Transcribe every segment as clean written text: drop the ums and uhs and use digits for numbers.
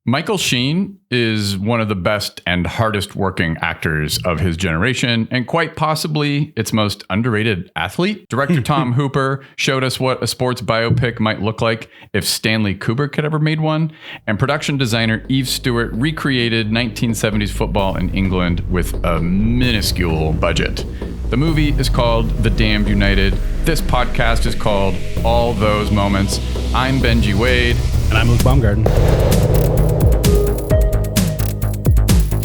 Michael Sheen is one of the best and hardest working actors of his generation, and quite possibly its most underrated athlete. Director Tom Hooper showed us what a sports biopic might look like if Stanley Kubrick had ever made one, and production designer Eve Stewart recreated 1970s football in England with a minuscule budget. The movie is called The Damned United. This podcast is called All Those Moments. I'm Benji Wade. And I'm Luke Baumgarten.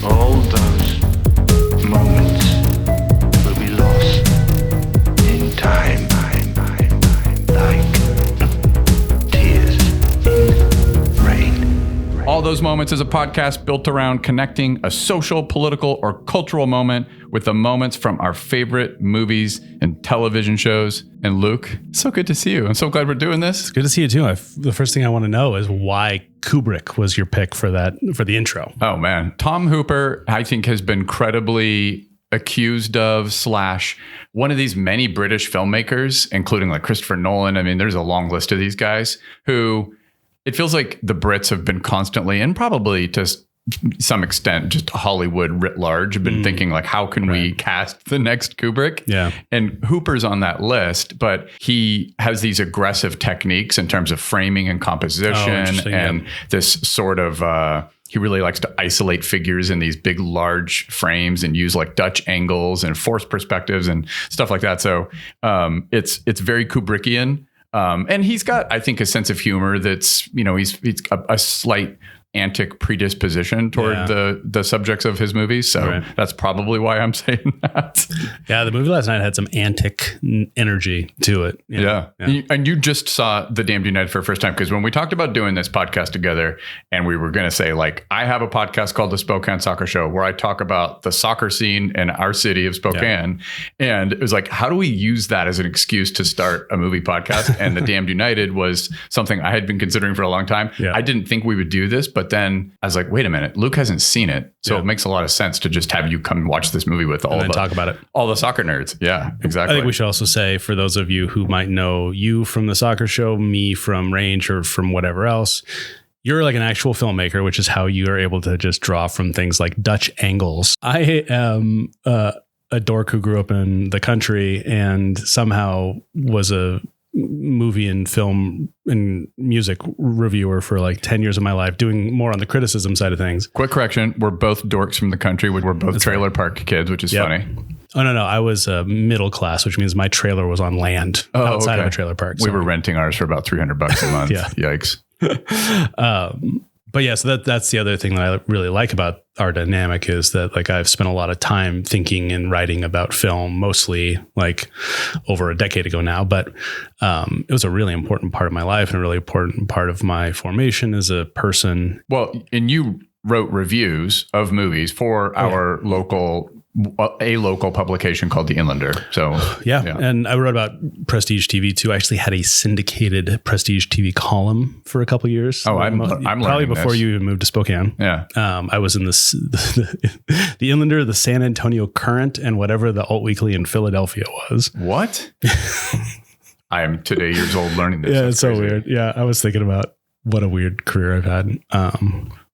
All those moments will be lost in time, like tears in rain. All Those Moments is a podcast built around connecting a social, political, or cultural moment with the moments from our favorite movies and television shows. And Luke, so good to see you. I'm so glad we're doing this. It's good to see you too. The first thing I want to know is why Kubrick was your pick for the intro. Oh man, Tom Hooper, I think, has been credibly accused of / one of these many British filmmakers, including like Christopher Nolan. I mean, there's a long list of these guys who it feels like the Brits have been constantly, and probably to some extent, just Hollywood writ large, have been thinking like, how can we cast the next Kubrick? Yeah. And Hooper's on that list, but he has these aggressive techniques in terms of framing and composition and this sort of, he really likes to isolate figures in these big, large frames and use like Dutch angles and forced perspectives and stuff like that. So it's very Kubrickian. And he's got, I think, a sense of humor that's, he's a slight antic predisposition toward the subjects of his movies. So that's probably why I'm saying that. Yeah, the movie last night had some antic energy to it. Yeah. And you just saw The Damned United for the first time, because when we talked about doing this podcast together and we were going to say, like, I have a podcast called The Spokane Soccer Show where I talk about the soccer scene in our city of Spokane. Yeah. And it was like, how do we use that as an excuse to start a movie podcast? And The Damned United was something I had been considering for a long time. Yeah. I didn't think we would do this, but then I was like, wait a minute, Luke hasn't seen it. So it makes a lot of sense to just have you come watch this movie with talk about it. All the soccer nerds. Yeah, exactly. I think we should also say, for those of you who might know you from the soccer show, me from Range or from whatever else, you're like an actual filmmaker, which is how you are able to just draw from things like Dutch angles. I am a dork who grew up in the country and somehow was a movie and film and music reviewer for like 10 years of my life, doing more on the criticism side of things. Quick correction. We're both dorks from the country. We're both trailer park kids, which is funny. Oh, no. I was middle class, which means my trailer was on land outside of a trailer park. We were renting ours for about $300 a month. Yeah. Yikes. But yeah, so that's the other thing that I really like about our dynamic is that, like, I've spent a lot of time thinking and writing about film, mostly like over a decade ago now. But it was a really important part of my life and a really important part of my formation as a person. Well, and you wrote reviews of movies for our local publication called The Inlander. So yeah. And I wrote about Prestige TV too. I actually had a syndicated Prestige TV column for a couple of years. Oh, I'm probably before you even moved to Spokane. Yeah. I was in the Inlander, the San Antonio Current, and whatever the alt weekly in Philadelphia was. What? I am today years old learning this. Yeah, it's so weird. Yeah, I was thinking about what a weird career I've had.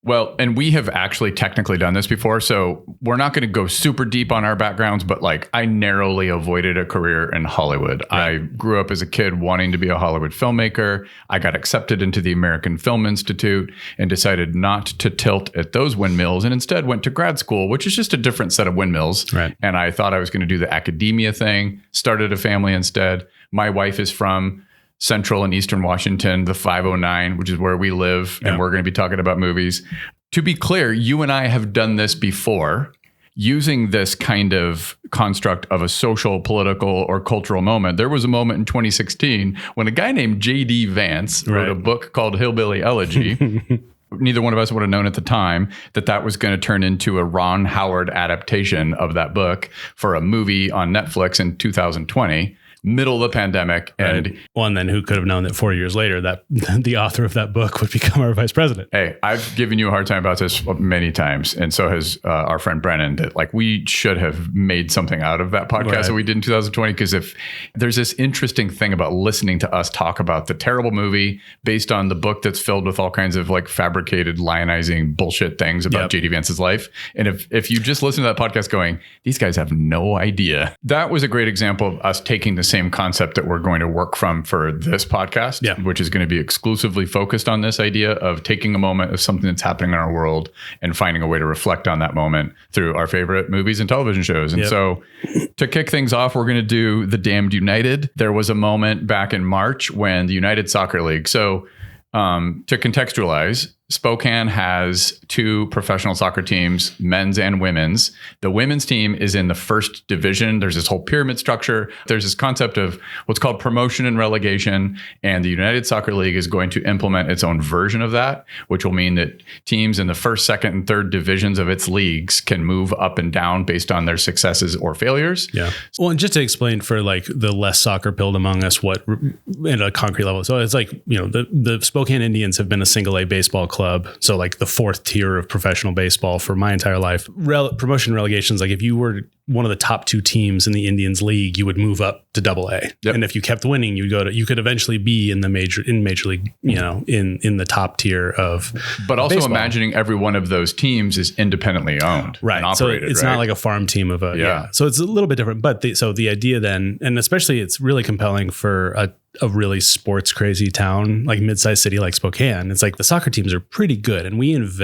Well, and we have actually technically done this before, so we're not going to go super deep on our backgrounds, but like, I narrowly avoided a career in Hollywood. Right. I grew up as a kid wanting to be a Hollywood filmmaker. I got accepted into the American Film Institute and decided not to tilt at those windmills, and instead went to grad school, which is just a different set of windmills. Right. And I thought I was going to do the academia thing, started a family instead. My wife is from Central and Eastern Washington, the 509, which is where we live. And we're going to be talking about movies. To be clear, you and I have done this before, using this kind of construct of a social, political, or cultural moment. There was a moment in 2016 when a guy named J.D. Vance wrote a book called Hillbilly Elegy. Neither one of us would have known at the time that was going to turn into a Ron Howard adaptation of that book for a movie on Netflix in 2020. middle of the pandemic. And well, and then who could have known that 4 years later that the author of that book would become our vice president? Hey, I've given you a hard time about this many times. And so has our friend Brennan, that like we should have made something out of that podcast that we did in 2020. Because if there's this interesting thing about listening to us talk about the terrible movie based on the book that's filled with all kinds of like fabricated, lionizing bullshit things about J.D. Vance's life. And if you just listen to that podcast going, these guys have no idea. That was a great example of us taking the same concept that we're going to work from for this podcast, which is going to be exclusively focused on this idea of taking a moment of something that's happening in our world and finding a way to reflect on that moment through our favorite movies and television shows. And so to kick things off, we're going to do The Damned United. There was a moment back in March when the United Soccer League. So to contextualize, Spokane has 2 professional soccer teams, men's and women's. The women's team is in the first division. There's this whole pyramid structure. There's this concept of what's called promotion and relegation. And the United Soccer League is going to implement its own version of that, which will mean that teams in the first, second, and third divisions of its leagues can move up and down based on their successes or failures. Yeah. Well, and just to explain for like the less soccer pilled among us, what at a concrete level. So it's like, you know, the Spokane Indians have been a single A baseball club. So like the 4th tier of professional baseball for my entire life. Promotion relegations, like if you were one of the top 2 teams in the Indians league, you would move up to AA. Yep. And if you kept winning, you could eventually be in major league, you know, in the top tier of But also baseball. Imagining every one of those teams is independently owned. Right. And operated, so it's not like a farm team of a, So it's a little bit different. But the idea then, and especially it's really compelling for a really sports crazy town, like mid-sized city like Spokane. It's like the soccer teams are pretty good and we've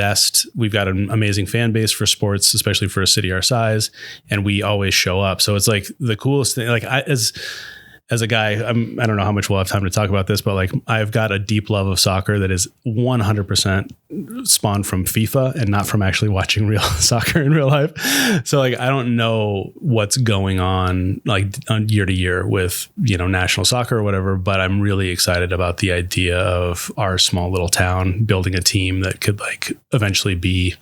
got an amazing fan base for sports, especially for a city our size. And we always show up. So it's like the coolest thing, like as a guy, I don't know how much we'll have time to talk about this, but like I've got a deep love of soccer that is 100% spawned from FIFA and not from actually watching real soccer in real life. So like, I don't know what's going on like on year to year with, you know, national soccer or whatever, but I'm really excited about the idea of our small little town building a team that could like eventually be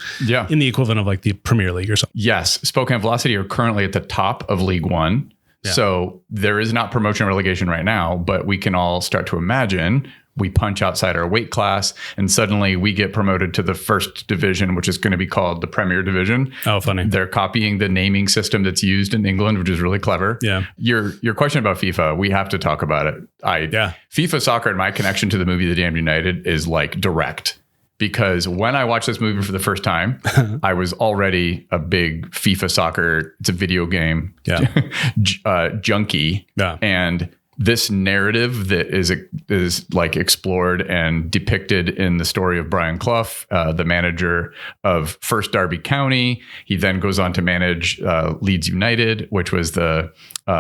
in the equivalent of like the Premier League or something. Yes. Spokane Velocity are currently at the top of League One. Yeah. So there is not promotion or relegation right now, but we can all start to imagine we punch outside our weight class and suddenly we get promoted to the first division, which is going to be called the Premier Division. Oh, funny. They're copying the naming system that's used in England, which is really clever. Yeah. Your question about FIFA, we have to talk about it. FIFA soccer and my connection to the movie The Damned United is like direct. Because when I watched this movie for the first time, I was already a big FIFA soccer, it's a video game, junkie. Yeah. And this narrative that is like explored and depicted in the story of Brian Clough, the manager of First Derby County. He then goes on to manage Leeds United, which was the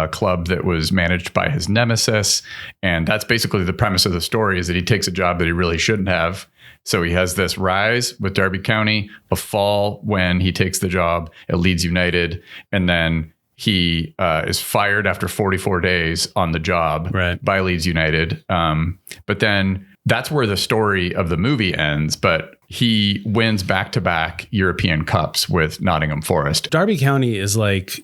club that was managed by his nemesis. And that's basically the premise of the story, is that he takes a job that he really shouldn't have. So he has this rise with Derby County, a fall when he takes the job at Leeds United, and then he is fired after 44 days on the job by Leeds United. But then that's where the story of the movie ends. But he wins back-to-back European Cups with Nottingham Forest. Derby County is like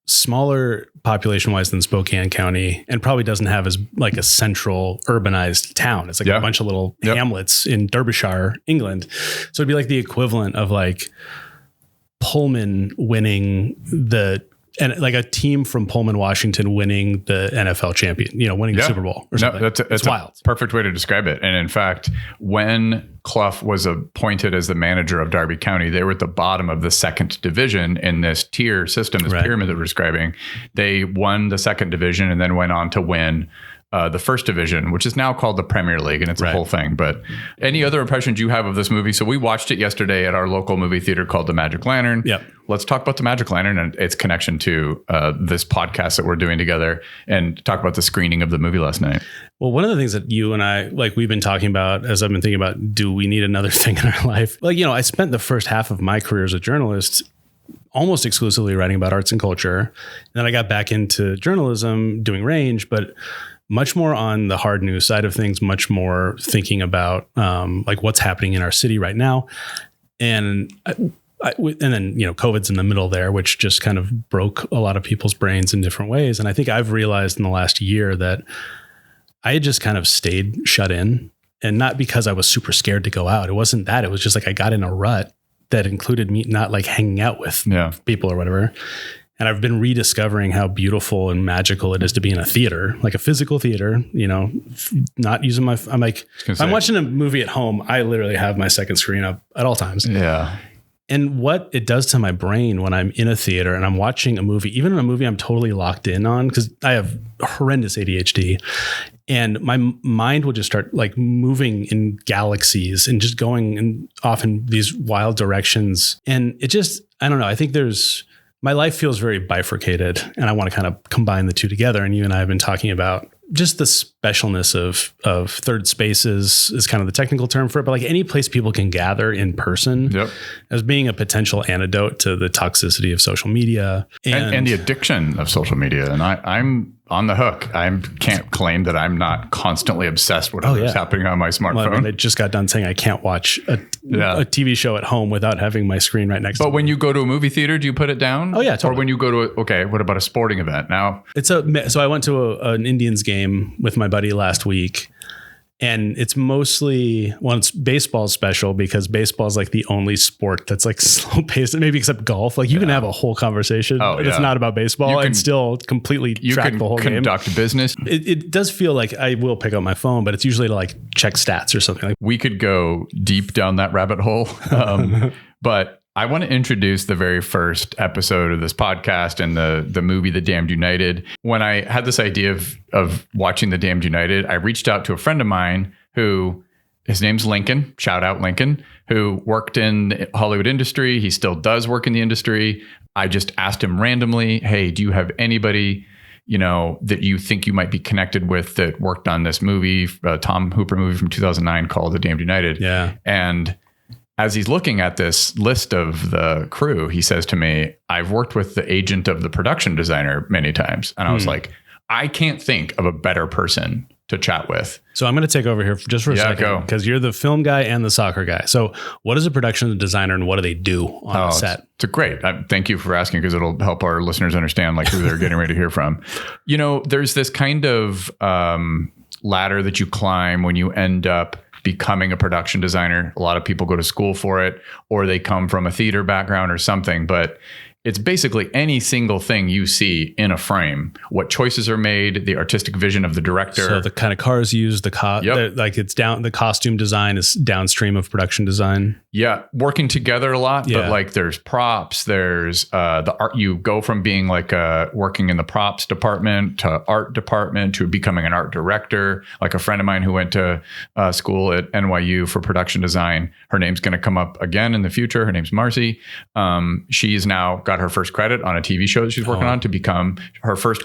smaller population-wise than Spokane County, and probably doesn't have as like a central urbanized town. It's like a bunch of little hamlets in Derbyshire, England. So it'd be like the equivalent of like Pullman winning and like a team from Pullman, Washington winning the NFL champion, you know, winning the Super Bowl or something. That's wild. Perfect way to describe it. And in fact, when Clough was appointed as the manager of Derby County, they were at the bottom of the second division in this tier system, this pyramid that we're describing. They won the second division and then went on to win the first division, which is now called the Premier League, and it's a whole thing. But any other impressions you have of this movie? So we watched it yesterday at our local movie theater called the Magic Lantern. Yep. Let's talk about the Magic Lantern and its connection to this podcast that we're doing together, and talk about the screening of the movie last night. Well, one of the things that you and I, like we've been talking about as I've been thinking about, do we need another thing in our life? Like, you know, I spent the first half of my career as a journalist almost exclusively writing about arts and culture. And then I got back into journalism, doing Range, but much more on the hard news side of things, much more thinking about like what's happening in our city right now. And and then, COVID's in the middle there, which just kind of broke a lot of people's brains in different ways. And I think I've realized in the last year that I had just kind of stayed shut in, and not because I was super scared to go out. It wasn't that. It was just like I got in a rut that included me not like hanging out with people or whatever. And I've been rediscovering how beautiful and magical it is to be in a theater, like a physical theater, not using I'm like, if I'm watching a movie at home, I literally have my second screen up at all times. Yeah. And what it does to my brain when I'm in a theater and I'm watching a movie, even in a movie I'm totally locked in on, because I have horrendous ADHD, and my mind will just start like moving in galaxies and just going off in these wild directions. And it just, I don't know. I think my life feels very bifurcated, and I want to kind of combine the two together. And you and I have been talking about just the specialness of third spaces is kind of the technical term for it, but like any place people can gather in person as being a potential antidote to the toxicity of social media and the addiction of social media. And I'm on the hook. I can't claim that I'm not constantly obsessed with whatever's happening on my smartphone. Well, I mean, I just got done saying I can't watch a TV show at home without having my screen right next to me. But when you go to a movie theater, do you put it down? Oh yeah, totally. Or when you go to what about a sporting event now? So I went to an Indians game with my buddy last week, and it's mostly, it's baseball special because baseball is like the only sport that's like slow paced, maybe except golf. Like you can have a whole conversation that's not about baseball and still completely track the whole game. You can conduct business. It does feel like I will pick up my phone, but it's usually to like check stats or something. Like we could go deep down that rabbit hole, but I want to introduce the very first episode of this podcast and the movie The Damned United. When I had this idea of watching The Damned United, I reached out to a friend of mine who, his name's Lincoln, shout out Lincoln, who worked in the Hollywood industry. He still does work in the industry. I just asked him randomly, hey, do you have anybody that you think you might be connected with that worked on this movie, Tom Hooper movie from 2009 called The Damned United? Yeah. And as he's looking at this list of the crew, he says to me, I've worked with the agent of the production designer many times. And I was like, I can't think of a better person to chat with. So I'm going to take over here just for a second, because you're the film guy and the soccer guy. So what is a production designer and what do they do on a set? It's great. Thank you for asking, because it'll help our listeners understand like who they're getting ready to hear from. There's this kind of ladder that you climb when you end up becoming a production designer. A lot of people go to school for it, or they come from a theater background or something, but it's basically any single thing you see in a frame, what choices are made, the artistic vision of the director. So the kind of cars used, the costume design is downstream of production design. Yeah. Working together a lot, but like there's props, there's the art. You go from being like working in the props department to art department to becoming an art director. Like a friend of mine who went to school at NYU for production design, her name's going to come up again in the future. Her name's Marcy. She's now got her first credit on a TV show that she's working on to become her first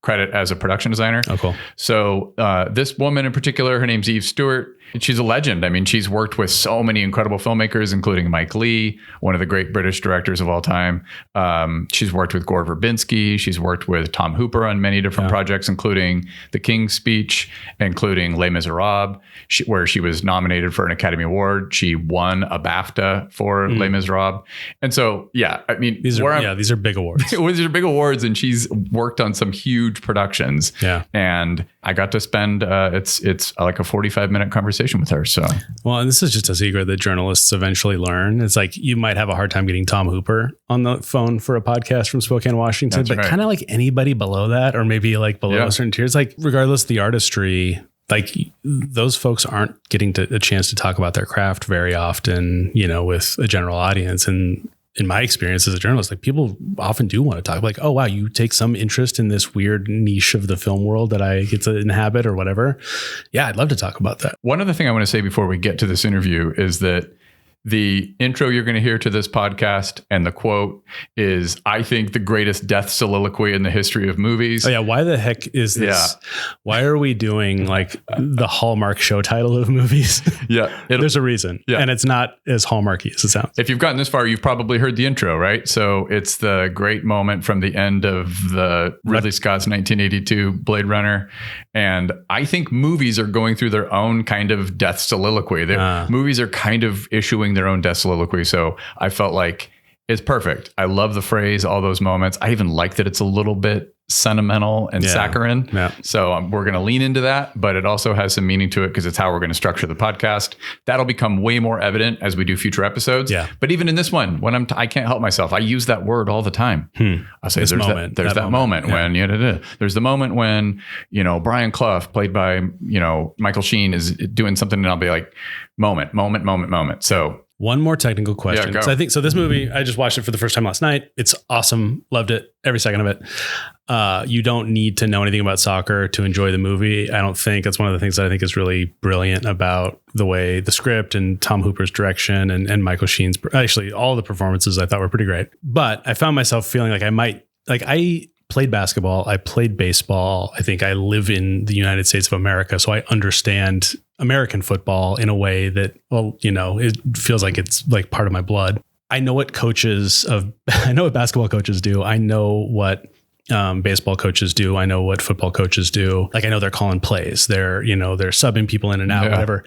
credit as a production designer. Oh, cool. So this woman in particular, her name's Eve Stewart. She's a legend. I mean, she's worked with so many incredible filmmakers, including Mike Leigh, one of the great British directors of all time. She's worked with Gore Verbinski. She's worked with Tom Hooper on many different projects, including The King's Speech, including Les Miserables, where she was nominated for an Academy Award. She won a BAFTA for Les Miserables. And so, I mean, these are big awards. These are big awards, and she's worked on some huge productions. Yeah. And I got to spend, it's like a 45-minute conversation with her. So, well, and this is just a secret that journalists eventually learn. It's like you might have a hard time getting Tom Hooper on the phone for a podcast from Spokane, Washington, but kind of like anybody below that, or maybe like below a certain tier. It's like regardless of the artistry, like those folks aren't getting a chance to talk about their craft very often, with a general audience. And in my experience as a journalist, like people often do want to talk like, oh, wow, you take some interest in this weird niche of the film world that I get to inhabit or whatever. Yeah, I'd love to talk about that. One other thing I want to say before we get to this interview is that the intro you're going to hear to this podcast and the quote is, I think, the greatest death soliloquy in the history of movies. Oh yeah. Why the heck is this? Yeah. Why are we doing like the Hallmark show title of movies? Yeah. There's a reason. Yeah. And it's not as Hallmarky as it sounds. If you've gotten this far, you've probably heard the intro, right? So it's the great moment from the end of the Ridley Scott's 1982 Blade Runner. And I think movies are going through their own kind of death soliloquy. Movies are kind of issuing doing their own death soliloquy. So I felt like it's perfect. I love the phrase, all those moments. I even like that it's a little bit sentimental and saccharine. Yeah. So we're going to lean into that, but it also has some meaning to it because it's how we're going to structure the podcast. That'll become way more evident as we do future episodes. Yeah. But even in this one, when I can't help myself, I use that word all the time. I'll say there's that moment when, there's the moment when, Brian Clough, played by, Michael Sheen, is doing something, and I'll be like, moment. So one more technical question. Yeah, So this movie, I just watched it for the first time last night. It's awesome. Loved it. Every second of it. You don't need to know anything about soccer to enjoy the movie. I don't think that's one of the things that I think is really brilliant about the way the script and Tom Hooper's direction and Michael Sheen's, actually all the performances I thought were pretty great. But I found myself feeling like I played basketball. I played baseball. I think I live in the United States of America. So I understand American football in a way that, it feels like it's like part of my blood. I know what basketball coaches do. I know what baseball coaches do. I know what football coaches do. Like, I know they're calling plays. They're subbing people in and out, whatever.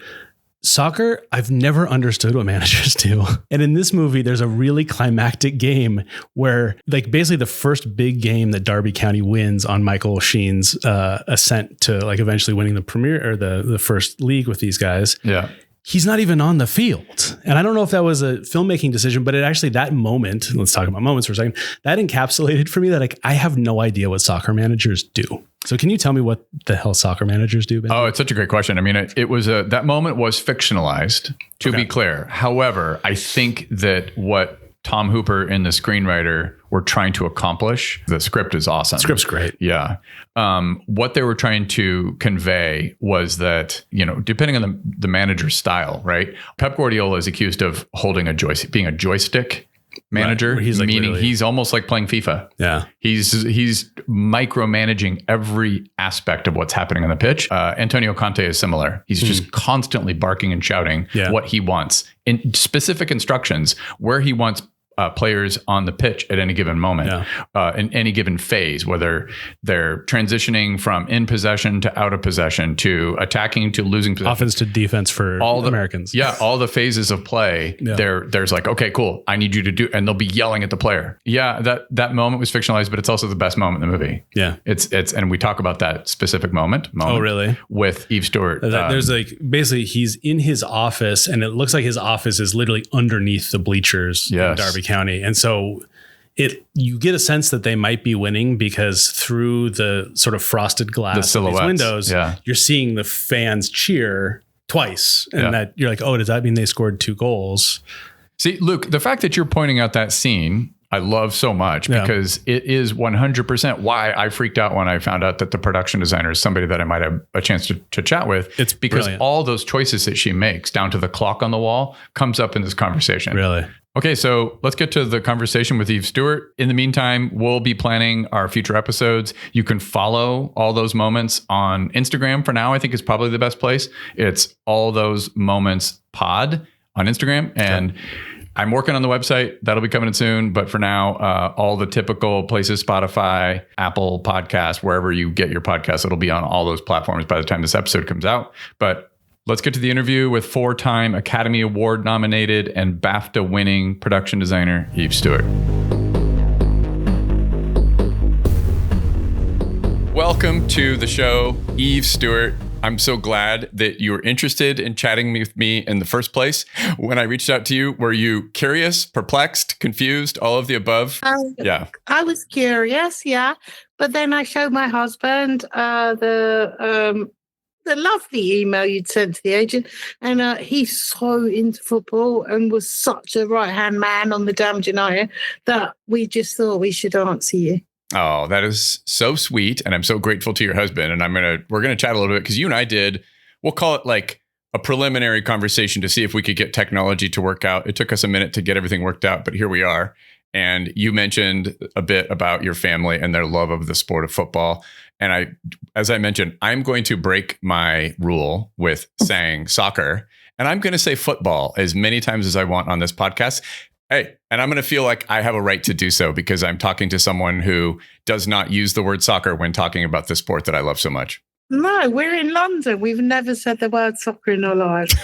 Soccer, I've never understood what managers do. And in this movie, there's a really climactic game where, like, basically the first big game that Derby County wins on Michael Sheen's ascent to, like, eventually winning the premier or the first league with these guys. Yeah. He's not even on the field. And I don't know if that was a filmmaking decision, but that moment, let's talk about moments for a second, that encapsulated for me that, like, I have no idea what soccer managers do. So can you tell me what the hell soccer managers do, Benji? Oh, it's such a great question. I mean, it was that moment was fictionalized, to be clear. However, I think that what Tom Hooper and the screenwriter were trying to accomplish, the script is awesome. The script's great. Yeah. What they were trying to convey was that, depending on the manager's style, right? Pep Guardiola is accused of holding being a joystick manager, right. Meaning he's almost like playing FIFA. Yeah. He's micromanaging every aspect of what's happening on the pitch. Antonio Conte is similar. He's just constantly barking and shouting what he wants in specific instructions where he wants players on the pitch at any given moment, in any given phase, whether they're transitioning from in possession to out of possession to attacking to losing possession. Offense to defense for all the Americans. Yeah, all the phases of play. Yeah. There's like, okay, cool. I need you to do, and they'll be yelling at the player. Yeah, that moment was fictionalized, but it's also the best moment in the movie. Yeah, it's and we talk about that specific moment. Oh, really? With Eve Stewart. There's basically he's in his office, and it looks like his office is literally underneath the bleachers in Derby County. And so you get a sense that they might be winning because through the sort of frosted glass of these windows, you're seeing the fans cheer twice. And that you're like, oh, does that mean they scored 2 goals? See, Luke, the fact that you're pointing out that scene, I love so much because it is 100% why I freaked out when I found out that the production designer is somebody that I might have a chance to chat with. It's because brilliant. All those choices that she makes down to the clock on the wall comes up in this conversation. Really? Okay, so let's get to the conversation with Eve Stewart. In the meantime, we'll be planning our future episodes. You can follow all those moments on Instagram for now. I think is probably the best place. It's All Those Moments Pod on Instagram. And I'm working on the website. That'll be coming in soon. But for now, all the typical places, Spotify, Apple Podcasts, wherever you get your podcasts, it'll be on all those platforms by the time this episode comes out. But let's get to the interview with 4-time Academy Award nominated and BAFTA winning production designer, Eve Stewart. Welcome to the show, Eve Stewart. I'm so glad that you were interested in chatting with me in the first place. When I reached out to you, were you curious, perplexed, confused, all of the above? Yeah. I was curious, yeah. But then I showed my husband the lovely email you'd sent to the agent, and he's so into football and was such a right-hand man on the Damned United that we just thought we should answer you. Oh, that is so sweet, and I'm so grateful to your husband. And we're gonna chat a little bit because you and I we'll call it like a preliminary conversation to see if we could get technology to work out. It took us a minute to get everything worked out, but here we are. And you mentioned a bit about your family and their love of the sport of football. And as I mentioned, I'm going to break my rule with saying soccer, and I'm going to say football as many times as I want on this podcast. Hey, and I'm going to feel like I have a right to do so because I'm talking to someone who does not use the word soccer when talking about the sport that I love so much. No, we're in London. We've never said the word soccer in our lives.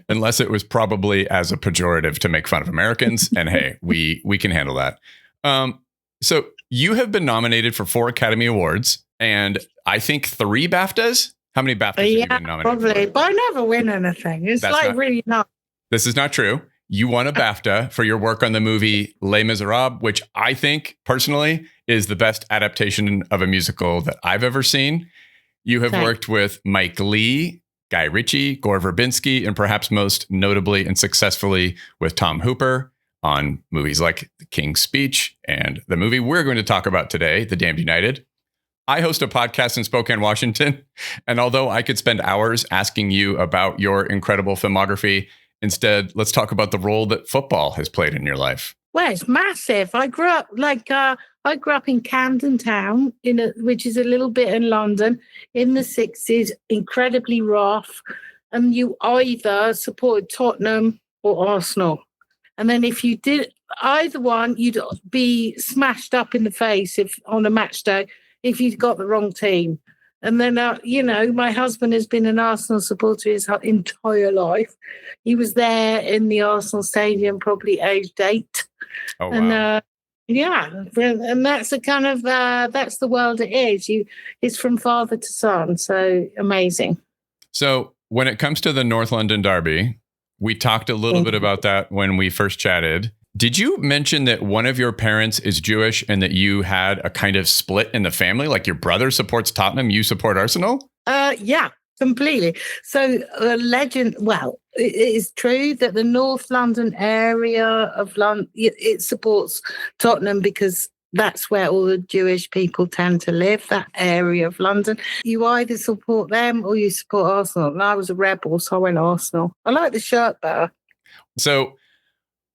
Unless it was probably as a pejorative to make fun of Americans. And hey, we can handle that. So you have been nominated for 4 Academy Awards and I think 3 BAFTAs. How many BAFTAs have you been nominated probably, for? but I never win anything. It's really not. This is not true. You won a BAFTA for your work on the movie Les Miserables, which I think personally is the best adaptation of a musical that I've ever seen. You have worked with Mike Leigh, Guy Ritchie, Gore Verbinski, and perhaps most notably and successfully with Tom Hooper on movies like The King's Speech and the movie we're going to talk about today, The Damned United. I host a podcast in Spokane, Washington, and although I could spend hours asking you about your incredible filmography, instead, let's talk about the role that football has played in your life. Well, it's massive. I grew up in Camden Town, which is a little bit in London, in the 60s, incredibly rough. And you either supported Tottenham or Arsenal. And then if you did either one, you'd be smashed up in the face on a match day if you'd got the wrong team. And then, my husband has been an Arsenal supporter his entire life. He was there in the Arsenal stadium, probably aged 8. Oh, wow. And and that's the kind of that's the world it is. It's from father to son, so amazing. So when it comes to the North London Derby, we talked a little bit about that when we first chatted. Did you mention that one of your parents is Jewish and that you had a kind of split in the family? Like your brother supports Tottenham, you support Arsenal? Yeah, completely. So legend, well, it is true that the North London area of London, it supports Tottenham because that's where all the Jewish people tend to live, that area of London. You either support them or you support Arsenal. And I was a rebel, so I went Arsenal. I like the shirt better. So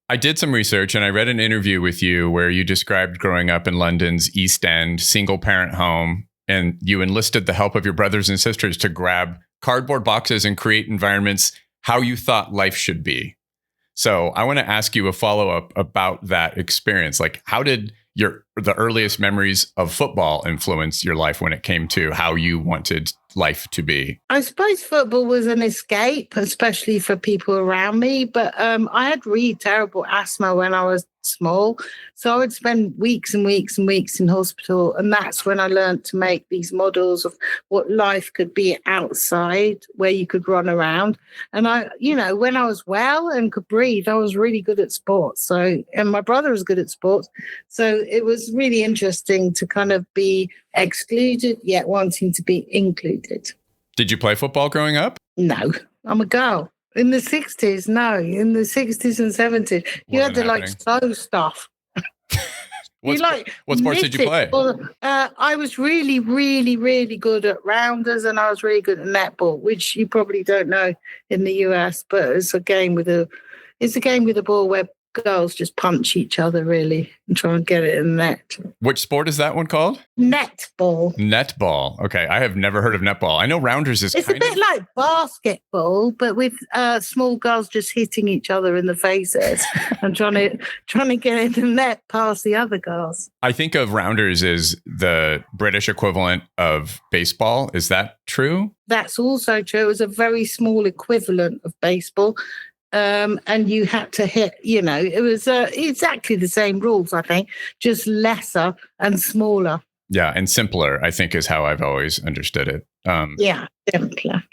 I did some research and I read an interview with you where you described growing up in London's East End, single parent home, and you enlisted the help of your brothers and sisters to grab cardboard boxes and create environments how you thought life should be. So I want to ask you a follow-up about that experience. Like, how did the earliest memories of football influence your life when it came to how you wanted life to be? I suppose football was an escape, especially for people around me. But I had really terrible asthma when I was small. So I would spend weeks and weeks and weeks in hospital. And that's when I learned to make these models of what life could be outside, where you could run around. And when I was well and could breathe, I was really good at sports. And my brother was good at sports. So it was really interesting to kind of be excluded, yet wanting to be included. Did you play football growing up? No, I'm a girl. In the 60s, no. In the 60s and 70s, you had to sew stuff. What sports did you play? I was really, really, really good at rounders and I was really good at netball, which you probably don't know in the US, but it's a game with a ball where girls just punch each other really and try and get it in the net. Which sport is that one called? Netball. Netball. Okay. I have never heard of netball. I know rounders is It's a bit like basketball, but with small girls just hitting each other in the faces and trying to get in the net past the other girls. I think of rounders as the British equivalent of baseball. Is that true? That's also true. It was a very small equivalent of baseball. And you had to hit, it was exactly the same rules, I think, just lesser and smaller. Yeah, and simpler, I think, is how I've always understood it. Yeah, simpler.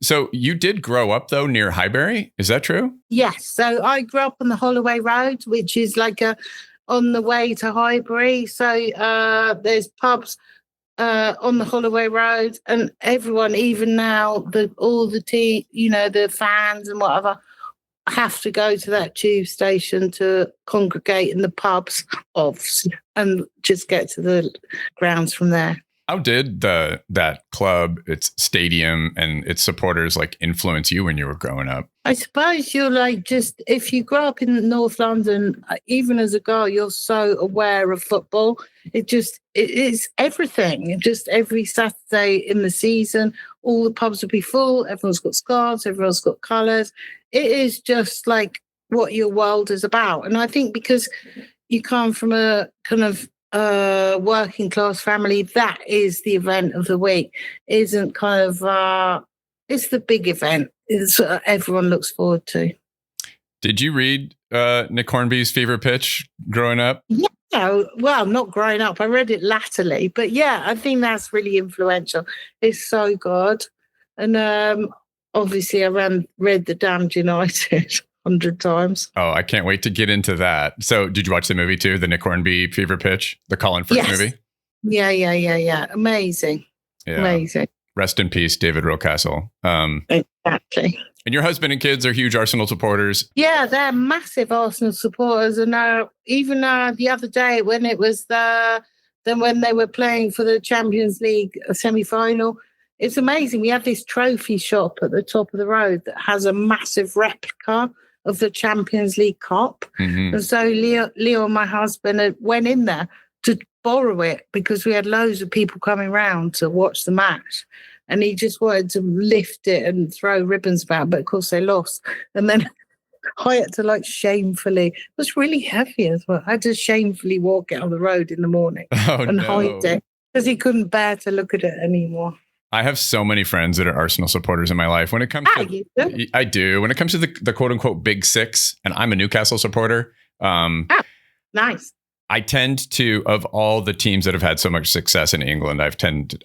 So you did grow up, though, near Highbury. Is that true? Yes. So I grew up on the Holloway Road, which is on the way to Highbury. So there's pubs on the Holloway Road, and everyone, even now, the fans and whatever, have to go to that tube station to congregate in the pubs and just get to the grounds from there. How did that club, its stadium, and its supporters influence you when you were growing up? I suppose you're if you grow up in North London, even as a girl, you're so aware of football. It is everything. Just every Saturday in the season, all the pubs will be full. Everyone's got scarves. Everyone's got colours. It is just like what your world is about. And I think because you come from a kind of working class family, that is the event of the week. Isn't kind of it's the big event. It's everyone looks forward to. Did you read Nick Hornby's favorite pitch growing up? Yeah, well, not growing up. I read it latterly, but yeah, I think that's really influential. It's so good, and obviously, I read The Damned United 100 times. Oh, I can't wait to get into that. So, did you watch the movie too? The Nick Hornby favorite pitch, the Colin Firth movie? Yeah. Amazing. Yeah. Amazing. Rest in peace, David Rocastle. Exactly. And your husband and kids are huge Arsenal supporters. Yeah, they're massive Arsenal supporters. And even the other day when it was when they were playing for the Champions League semi-final, it's amazing. We have this trophy shop at the top of the road that has a massive replica of the Champions League Cup. Mm-hmm. And so Leo, my husband, went in there to borrow it because we had loads of people coming round to watch the match. And he just wanted to lift it and throw ribbons about, but of course they lost. And then I had to shamefully, it was really heavy as well. I had to shamefully walk it on the road in the morning and hide it because he couldn't bear to look at it anymore. I have so many friends that are Arsenal supporters in my life. When it comes to, I do. When it comes to the quote unquote big six, and I'm a Newcastle supporter. Nice. I tend to, of all the teams that have had so much success in England,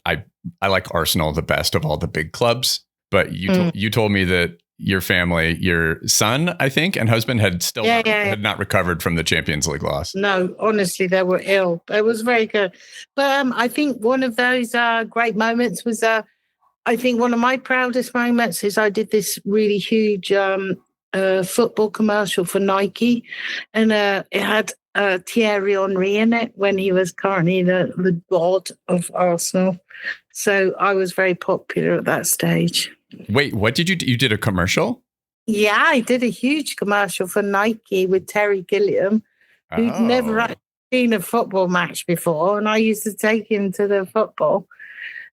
I like Arsenal the best of all the big clubs. But you told me that your family, your son, I think, and husband had not recovered from the Champions League loss. No, honestly, they were ill. It was very good. But I think one of those great moments was, I think one of my proudest moments is I did this really huge football commercial for Nike. And it had Thierry Henry in it when he was currently the god of Arsenal. So I was very popular at that stage. Wait, what did you did a commercial? Yeah, I did a huge commercial for Nike with Terry Gilliam, who'd never seen a football match before. And I used to take him to the football.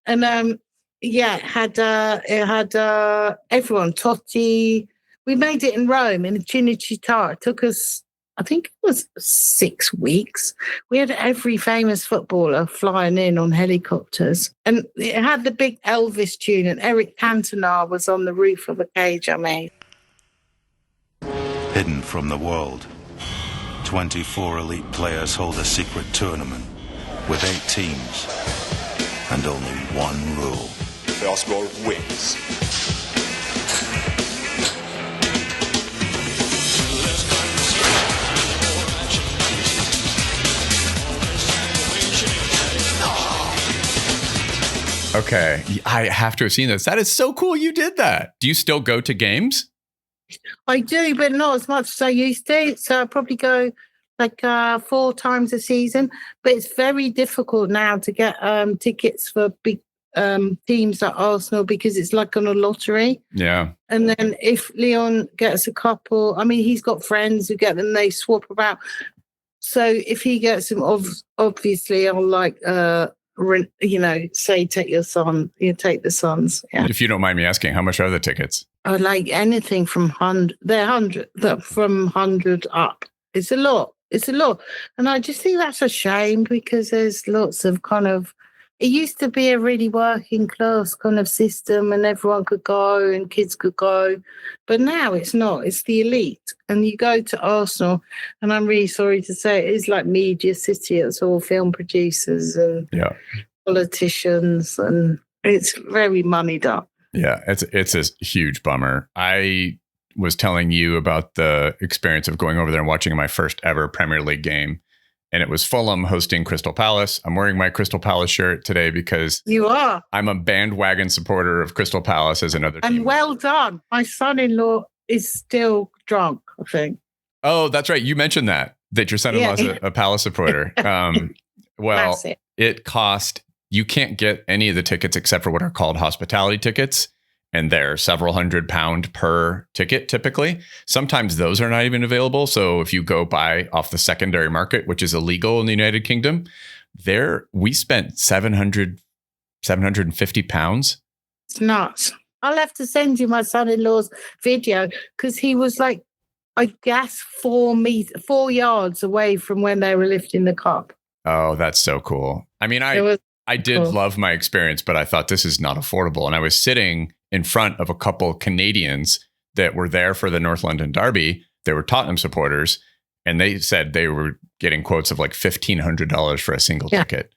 And it had everyone, Totti. We made it in Rome in Cinecittà. It took us, I think it was 6 weeks. We had every famous footballer flying in on helicopters. And it had the big Elvis tune, and Eric Cantona was on the roof of a cage I made. Hidden from the world, 24 elite players hold a secret tournament with 8 teams and only one rule. The Arsenal wins. Okay, I have to have seen this. That is so cool you did that. Do you still go to games? I do, but not as much as I used to. So I probably go 4 times a season. But it's very difficult now to get tickets for big teams like Arsenal because it's like on a lottery. Yeah. And then if Leon gets a couple, I mean, he's got friends who get them, they swap about. So if he gets them, obviously I'll say take your son, you take the sons. Yeah. If you don't mind me asking, how much are the tickets? I like anything from 100. They're 100 from 100 up. It's a lot. And I just think that's a shame because there's lots of it used to be a really working class kind of system and everyone could go and kids could go. But now it's not. It's the elite. And you go to Arsenal, and I'm really sorry to say it is like Media City. It's all film producers and politicians, and it's very moneyed up. Yeah, it's a huge bummer. I was telling you about the experience of going over there and watching my first ever Premier League game. And it was Fulham hosting Crystal Palace. I'm wearing my Crystal Palace shirt today because you are. I'm a bandwagon supporter of Crystal Palace as another team. And well done. My son-in-law is still drunk, I think. Oh, that's right. You mentioned that your son-in-law is a Palace supporter. Well, it cost, you can't get any of the tickets except for what are called hospitality tickets. And they're several £100 per ticket typically. Sometimes those are not even available. So if you go buy off the secondary market, which is illegal in the United Kingdom, we spent £750. It's nuts. I'll have to send you my son-in-law's video because he was like, I guess 4 yards away from when they were lifting the cup. Oh, that's so cool. I mean, I did love my experience, but I thought this is not affordable. And I was sitting in front of a couple Canadians that were there for the North London Derby. They were Tottenham supporters, and they said they were getting quotes of like $1,500 for a single ticket.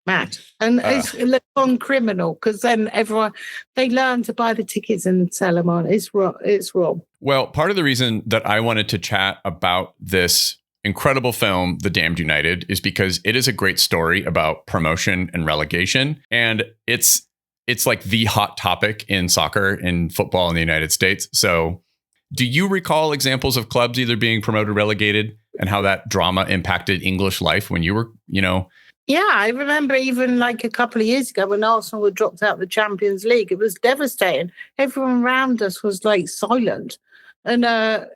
Mad. And it's on criminal, because then they learn to buy the tickets and sell them on. It's wrong. Well, part of the reason that I wanted to chat about this incredible film, The Damned United, is because it is a great story about promotion and relegation. And it's like the hot topic in soccer, in football in the United States. So do you recall examples of clubs either being promoted or relegated, and how that drama impacted English life when you were, Yeah, I remember even like a couple of years ago when Arsenal were dropped out of the Champions League. It was devastating. Everyone around us was like silent. And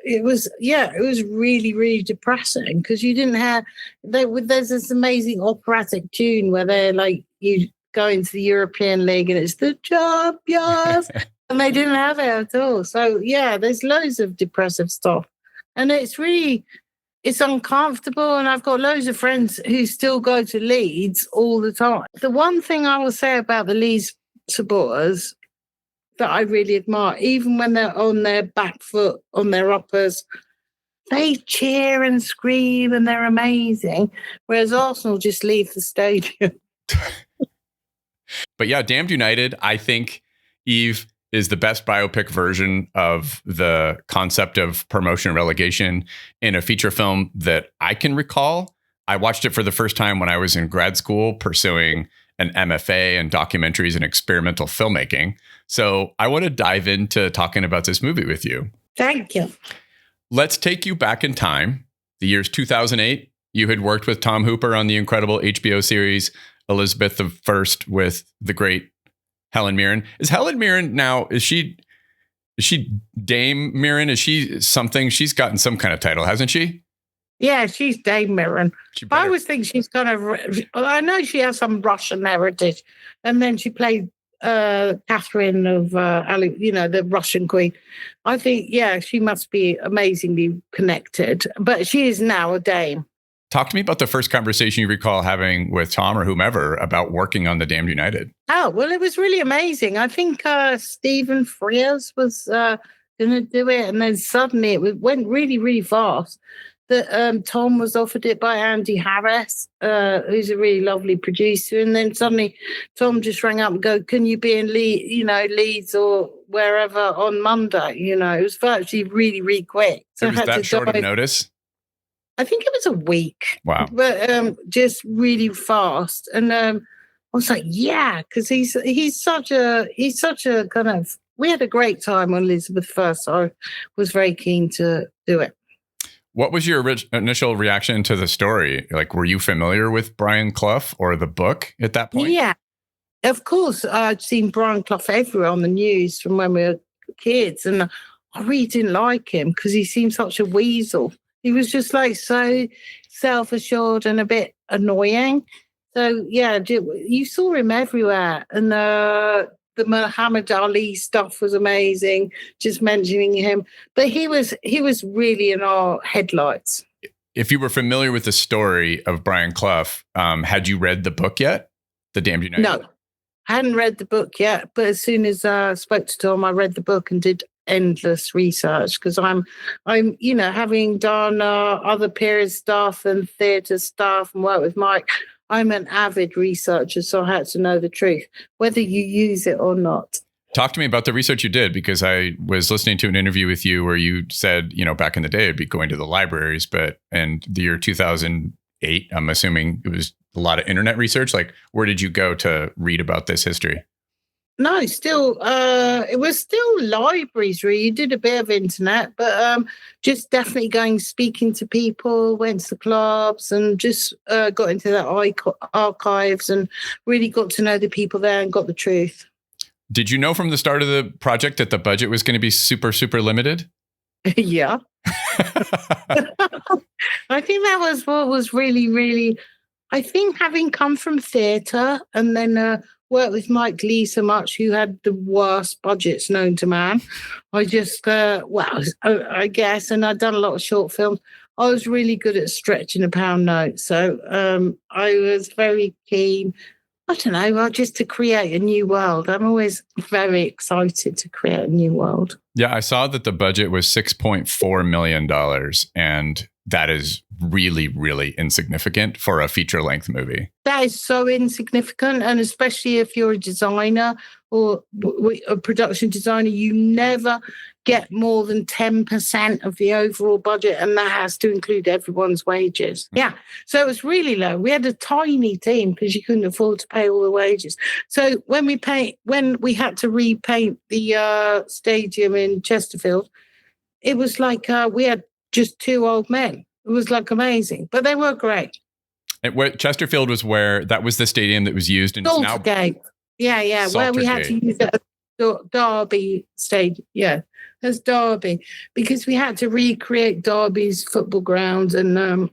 it was really, really depressing, because you didn't have, there's this amazing operatic tune where they're like, you go into the European League and it's the champions, and they didn't have it at all. So yeah, there's loads of depressive stuff, and it's uncomfortable. And I've got loads of friends who still go to Leeds all the time. The one thing I will say about the Leeds supporters that I really admire, even when they're on their back foot, on their uppers, they cheer and scream and they're amazing. Whereas Arsenal just leave the stadium. But yeah, Damned United, I think, Eve, is the best biopic version of the concept of promotion and relegation in a feature film that I can recall. I watched it for the first time when I was in grad school pursuing an MFA in documentaries and experimental filmmaking. So I want to dive into talking about this movie with you. Thank you. Let's take you back in time. The year's 2008. You had worked with Tom Hooper on the incredible HBO series Elizabeth I with the great Helen Mirren. Is Helen Mirren now, is she Dame Mirren? Is she something? She's gotten some kind of title, hasn't she? Yeah, she's Dame Mirren. But I always think she's kind of, I know she has some Russian heritage. And then she played Catherine of, the Russian queen. I think, yeah, she must be amazingly connected. But she is now a dame. Talk to me about the first conversation you recall having with Tom or whomever about working on The Damned United. Oh, well, it was really amazing. I think Stephen Frears was going to do it. And then suddenly it went really, really fast. That Tom was offered it by Andy Harris, who's a really lovely producer. And then suddenly Tom just rang up and go, can you be in Leeds or wherever on Monday? It was virtually really, really quick. So it was that short of notice? I think it was a week. Wow. But just really fast. And I was like, yeah, because he's such a kind of, we had a great time on Elizabeth I, so I was very keen to do it. What was your initial reaction to the story? Like, were you familiar with Brian Clough or the book at that point? Yeah, of course. I'd seen Brian Clough everywhere on the news from when we were kids. And I really didn't like him because he seemed such a weasel. He was just like so self-assured and a bit annoying. So, yeah, you saw him everywhere. And the Muhammad Ali stuff was amazing, just mentioning him. But he was really in our headlights. If you were familiar with the story of Brian Clough, had you read the book yet? The Damned United? No, I hadn't read the book yet. But as soon as I spoke to Tom, I read the book and did endless research because I'm having done other period stuff and theatre stuff and work with Mike. I'm an avid researcher, so I had to know the truth, whether you use it or not. Talk to me about the research you did, because I was listening to an interview with you where you said, back in the day, it'd be going to the libraries, but in the year 2008, I'm assuming it was a lot of internet research. Like, where did you go to read about this history? No, it was still libraries, really. You did a bit of internet, but just definitely speaking to people, went to the clubs and just got into the archives and really got to know the people there and got the truth. Did you know from the start of the project that the budget was going to be super, super limited? Yeah. I think that was what was really, really, I think having come from theatre and then worked with Mike Lee so much, who had the worst budgets known to man. I just, I guess, and I'd done a lot of short films. I was really good at stretching a pound note. So I was very keen, I don't know, just to create a new world. I'm always very excited to create a new world. Yeah, I saw that the budget was $6.4 million, and that is really, really insignificant for a feature-length movie. That is so insignificant, and especially if you're a designer or a production designer, you never get more than 10% of the overall budget, and that has to include everyone's wages. Yeah, so it was really low. We had a tiny team because you couldn't afford to pay all the wages. So when we had to repaint the stadium in Chesterfield, it was like we had just 2 old men. It was like amazing, but they were great. Chesterfield was where that was the stadium that was used, and Saltergate. Yeah, where we had to use it as Derby Stadium. Yeah, as Derby, because we had to recreate Derby's football ground, and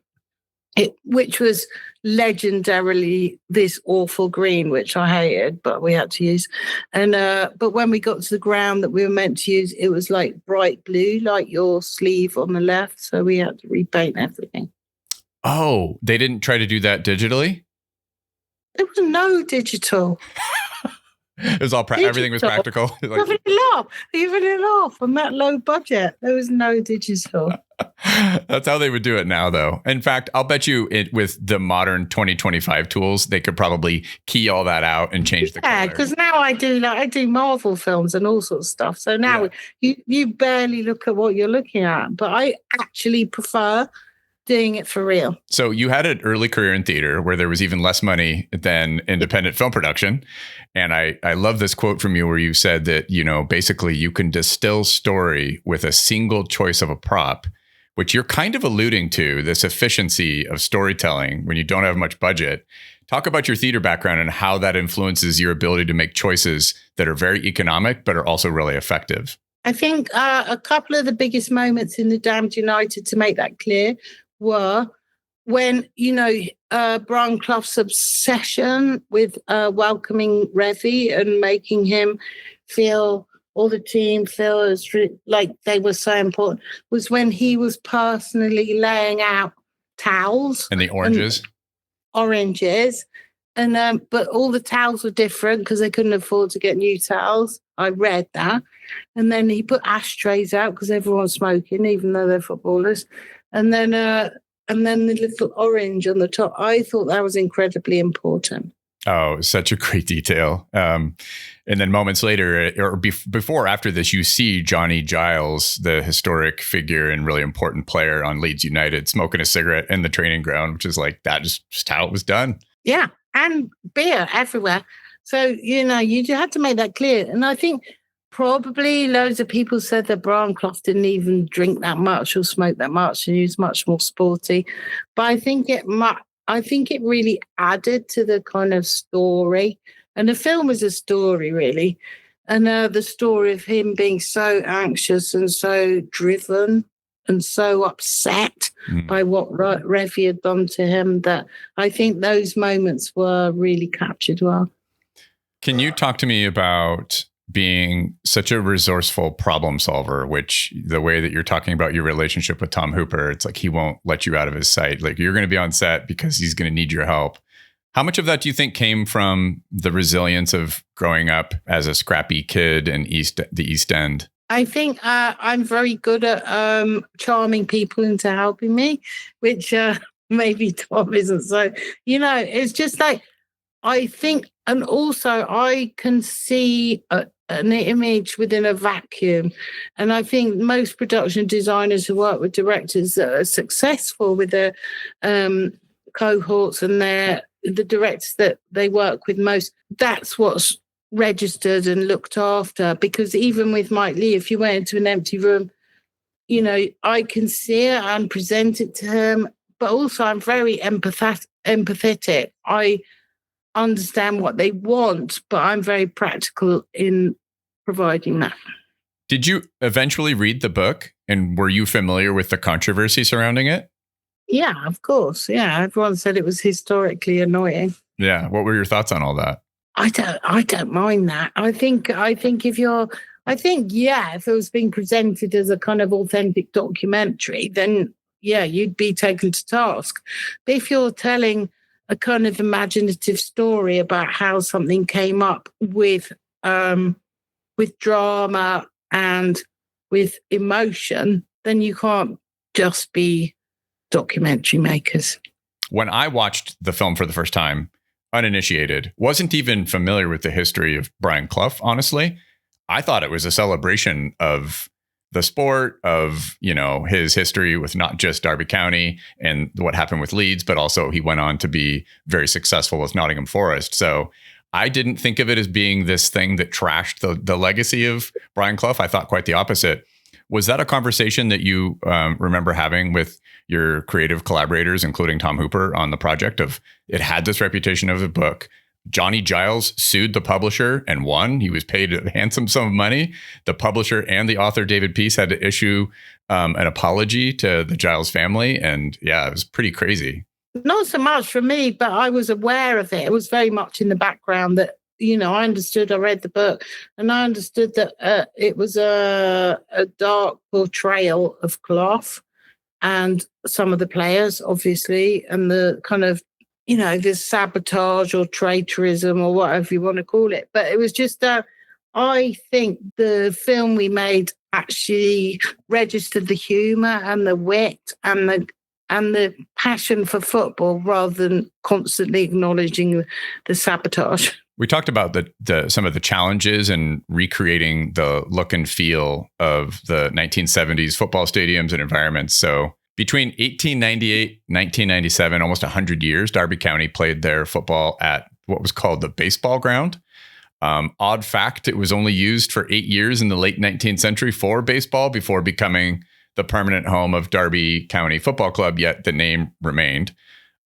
which was legendarily this awful green, which I hated, but we had to use. And but when we got to the ground that we were meant to use, it was like bright blue, like your sleeve on the left. So we had to repaint everything. Oh, they didn't try to do that digitally? There was no digital. It was all everything was practical. Even it off on that low budget. There was no digital. That's how they would do it now, though. In fact, I'll bet you with the modern 2025 tools, they could probably key all that out and change the color. Yeah, because now I do Marvel films and all sorts of stuff. So now you barely look at what you're looking at. But I actually prefer doing it for real. So you had an early career in theater where there was even less money than independent film production. And I love this quote from you where you said that, basically you can distill story with a single choice of a prop, which you're kind of alluding to, this efficiency of storytelling when you don't have much budget. Talk about your theater background and how that influences your ability to make choices that are very economic, but are also really effective. I think a couple of the biggest moments in The Damned United to make that clear were when, Brian Clough's obsession with welcoming Revy and making him feel, or the team feel as like they were so important, was when he was personally laying out towels. And the oranges. And but all the towels were different because they couldn't afford to get new towels. I read that. And then he put ashtrays out because everyone's smoking, even though they're footballers. And then the little orange on the top. I thought that was incredibly important. Oh, such a great detail. And then moments later, or before, after this, you see Johnny Giles, the historic figure and really important player on Leeds United, smoking a cigarette in the training ground, which is like, that just how it was done. Yeah. And beer everywhere. So, you had to make that clear. And I think probably loads of people said that Brian Clough didn't even drink that much or smoke that much, and he was much more sporty. But I think it really added to the kind of story. And the film is a story, really. And the story of him being so anxious and so driven and so upset by what Revy had done to him, that I think those moments were really captured well. Can you talk to me about being such a resourceful problem solver, which the way that you're talking about your relationship with Tom Hooper, it's like he won't let you out of his sight. Like, you're going to be on set because he's going to need your help. How much of that do you think came from the resilience of growing up as a scrappy kid in the East End? I think I'm very good at charming people into helping me, which maybe Tom isn't. So, it's just like, I think, and also I can see an image within a vacuum. And I think most production designers who work with directors that are successful with their cohorts and the directors that they work with most, that's what's registered and looked after. Because even with Mike Lee, if you went into an empty room, I can see it and present it to him. But also I'm very empathetic. I understand what they want, but I'm very practical in providing that. Did you eventually read the book, and were you familiar with the controversy surrounding it? Yeah, of course. Yeah, everyone said it was historically annoying. Yeah. What were your thoughts on all that? I don't mind that. I think if it was being presented as a kind of authentic documentary, then yeah, you'd be taken to task. But if you're telling a kind of imaginative story about how something came up with drama and with emotion, then you can't just be documentary makers. When I watched the film for the first time, uninitiated, wasn't even familiar with the history of Brian Clough, honestly. I thought it was a celebration of the sport, of, his history with not just Derby County and what happened with Leeds, but also he went on to be very successful with Nottingham Forest. So I didn't think of it as being this thing that trashed the legacy of Brian Clough. I thought quite the opposite. Was that a conversation that you remember having with your creative collaborators, including Tom Hooper, on the project of it had this reputation of a book? Johnny Giles sued the publisher and won. He was paid a handsome sum of money. The publisher and the author, David Peace, had to issue an apology to the Giles family. And yeah, it was pretty crazy. Not so much for me, but I was aware of it. It was very much in the background that, I understood, I read the book, and I understood that it was a dark portrayal of Clough and some of the players, obviously, and the kind of, this sabotage or traitorism or whatever you want to call it. But it was just, I think the film we made actually registered the humour and the wit and the passion for football rather than constantly acknowledging the sabotage. We talked about some of the challenges in recreating the look and feel of the 1970s football stadiums and environments. So between 1898 and 1997, almost 100 years, Derby County played their football at what was called the baseball ground. Odd fact, it was only used for 8 years in the late 19th century for baseball before becoming the permanent home of Derby County Football Club, yet the name remained.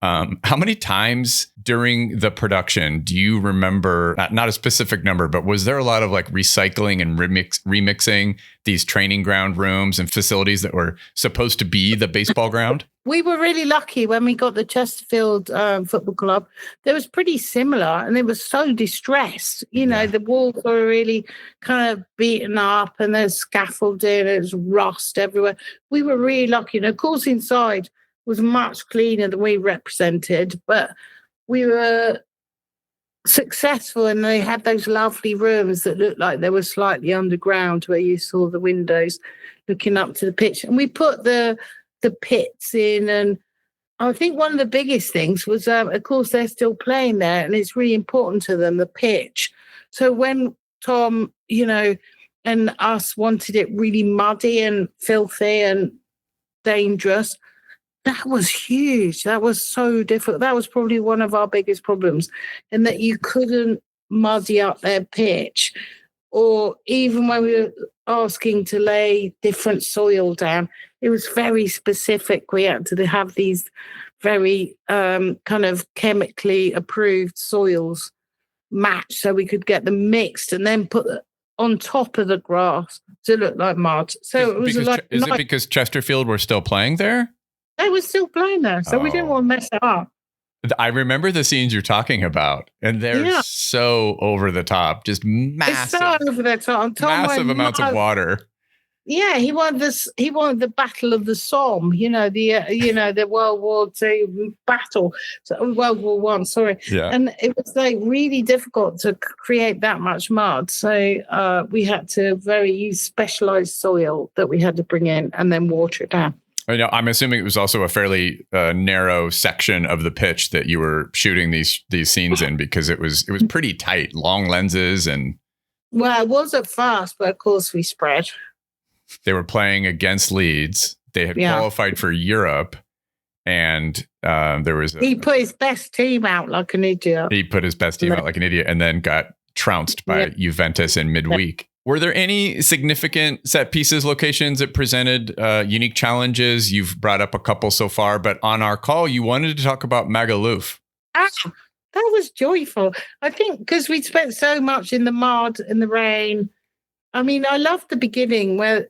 How many times during the production do you remember, not a specific number, but was there a lot of like recycling and remixing these training ground rooms and facilities that were supposed to be the baseball ground? We were really lucky when we got the Chesterfield Football Club. It was pretty similar, and it was so distressed. The walls were really kind of beaten up, and there's scaffolding, there's rust everywhere. We were really lucky. And of course, inside was much cleaner than we represented, but we were successful, and they had those lovely rooms that looked like they were slightly underground where you saw the windows looking up to the pitch. And we put the pits in, and I think one of the biggest things was, of course, they're still playing there, and it's really important to them, the pitch. So when Tom, and us wanted it really muddy and filthy and dangerous, that was huge. That was so difficult. That was probably one of our biggest problems, in that you couldn't muddy up their pitch. Or even when we were asking to lay different soil down, it was very specific. We had to have these very kind of chemically approved soils matched so we could get them mixed and then put on top of the grass to look like mud. So it was like... Is it because Chesterfield were still playing there? They were still playing there, so we didn't want to mess it up. I remember the scenes you're talking about, and they're so over the top, just massive. It's so over the top. Massive amounts of water. Yeah, he won this. He won the Battle of the Somme. The World War II battle. So World War One. Sorry. Yeah. And it was like really difficult to create that much mud. So we had to use specialized soil that we had to bring in and then water it down. I'm assuming it was also a fairly narrow section of the pitch that you were shooting these scenes in, because it was pretty tight, long lenses and. Well, it was at first, but of course we spread. They were playing against Leeds. They had qualified for Europe, and there was. He put his best team out like an idiot. And then got trounced by Juventus in midweek. Were there any significant set pieces, locations that presented unique challenges? You've brought up a couple so far, but on our call, you wanted to talk about Magaluf. That was joyful. I think because we'd spent so much in the mud and the rain. I mean, I loved the beginning where,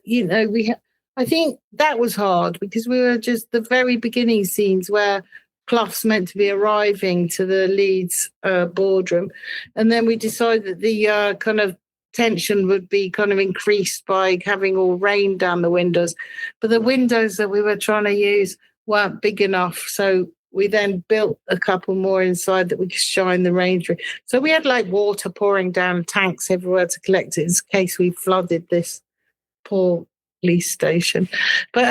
I think that was hard because we were just the very beginning scenes where Clough's meant to be arriving to the Leeds boardroom. And then we decided that the kind of tension would be kind of increased by having all rain down the windows. But the windows that we were trying to use weren't big enough. So we then built a couple more inside that we could shine the rain through. So we had like water pouring down tanks everywhere to collect it in case we flooded this poor police station. But